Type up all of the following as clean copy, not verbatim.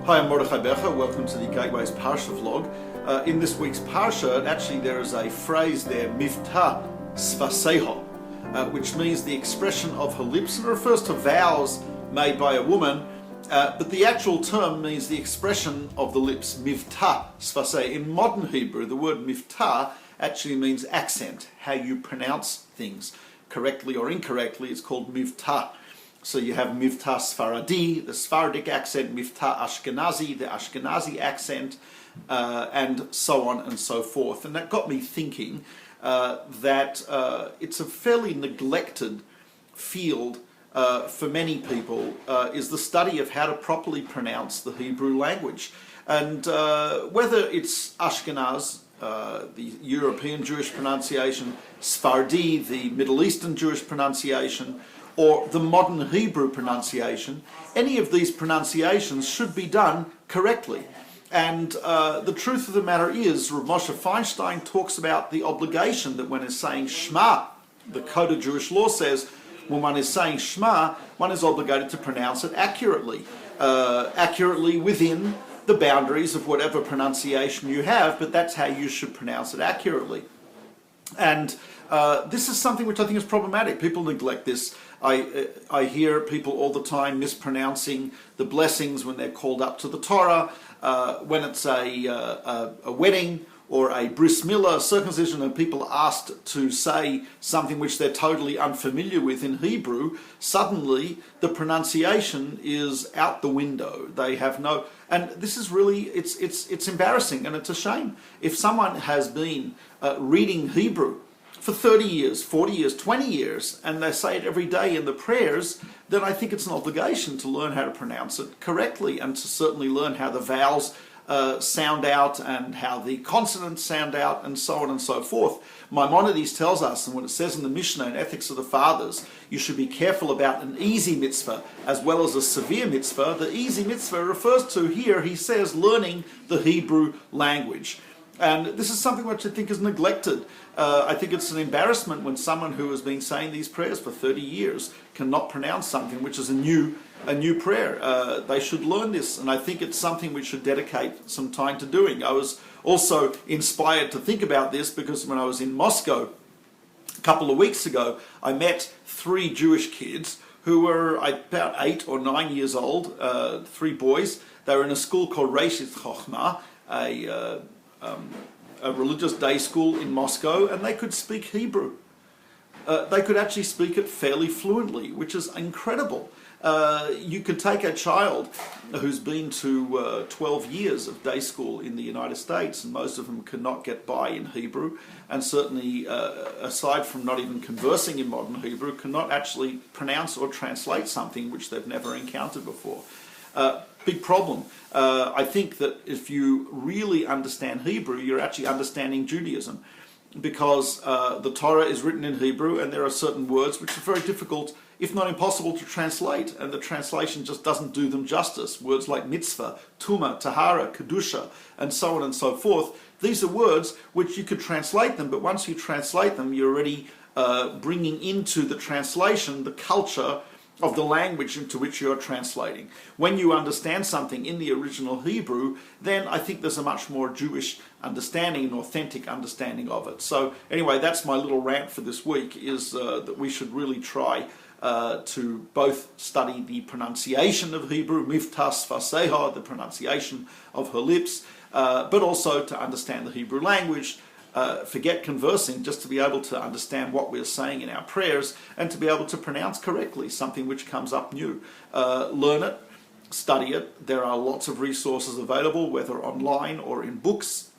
Hi, I'm Mordechai Becher. Welcome to the Gateway's Parshat vlog. In this week's Parshat, actually there is a phrase there, Mivta Svaseho, which means the expression of her lips, and it refers to vows made by a woman, but the actual term means the expression of the lips, Mivta Svaseh. In modern Hebrew, the word Mivta actually means accent, how you pronounce things, correctly or incorrectly. It's called Mivta. So you have Mivta Sfaradi, the Sephardic accent, Mivta Ashkenazi, the Ashkenazi accent, and so on and so forth. And that got me thinking that it's a fairly neglected field for many people, is the study of how to properly pronounce the Hebrew language. And whether it's Ashkenaz, the European Jewish pronunciation, Sephardi, the Middle Eastern Jewish pronunciation, or the modern Hebrew pronunciation, any of these pronunciations should be done correctly. And the truth of the matter is, Rav Moshe Feinstein talks about the obligation that when is saying Shema, the Code of Jewish Law says, when one is saying Shema, one is obligated to pronounce it accurately within the boundaries of whatever pronunciation you have, but that's how you should pronounce it accurately. And this is something which I think is problematic. People neglect this. I hear people all the time mispronouncing the blessings when they're called up to the Torah, when it's a wedding or a bris milah, circumcision, and people asked to say something which they're totally unfamiliar with in Hebrew. Suddenly the pronunciation is out the window. They have no, and this is really, it's embarrassing, and it's a shame. If someone has been reading Hebrew for 30 years, 40 years, 20 years, and they say it every day in the prayers, then I think it's an obligation to learn how to pronounce it correctly, and to certainly learn how the vowels sound out and how the consonants sound out, and so on and so forth. Maimonides tells us, and what it says in the Mishnah in Ethics of the Fathers, you should be careful about an easy mitzvah as well as a severe mitzvah. The easy mitzvah refers to here, he says, learning the Hebrew language. And this is something which I think is neglected. I think it's an embarrassment when someone who has been saying these prayers for 30 years cannot pronounce something which is a new prayer. They should learn this, and I think it's something we should dedicate some time to doing. I was also inspired to think about this because when I was in Moscow a couple of weeks ago, I met 3 Jewish kids who were about 8 or 9 years old, 3 boys. They were in a school called Reshit Chochmah, a religious day school in Moscow, and they could speak Hebrew. They could actually speak it fairly fluently, which is incredible. You could take a child who's been to 12 years of day school in the United States, and most of them cannot get by in Hebrew, and certainly, aside from not even conversing in modern Hebrew, cannot actually pronounce or translate something which they've never encountered before. Big problem. I think that if you really understand Hebrew, you're actually understanding Judaism, because the Torah is written in Hebrew, and there are certain words which are very difficult, if not impossible, to translate, and the translation just doesn't do them justice. Words like mitzvah, tuma, tahara, kedusha, and so on and so forth. These are words which you could translate them, but once you translate them, you're already bringing into the translation the culture of the language into which you're translating. When you understand something in the original Hebrew, then I think there's a much more Jewish understanding, an authentic understanding of it. So anyway, that's my little rant for this week, is that we should really try to both study the pronunciation of Hebrew, Mivta Svaseha, the pronunciation of her lips, but also to understand the Hebrew language. Forget conversing, just to be able to understand what we're saying in our prayers and to be able to pronounce correctly something which comes up new. Learn it, study it. There are lots of resources available, whether online or in books,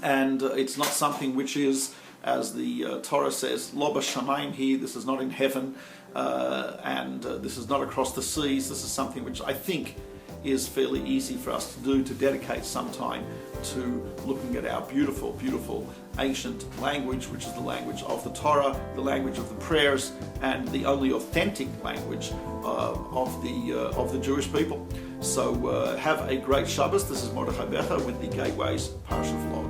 and it's not something which is, as the Torah says, lo b'shamayim hi, this is not in heaven, and this is not across the seas. This is something which I think is fairly easy for us to do, to dedicate some time to looking at our beautiful, beautiful ancient language, which is the language of the Torah, the language of the prayers, and the only authentic language of the Jewish people. So have a great Shabbos. This is Mordechai Becher with the Gateway's Parshat vlog.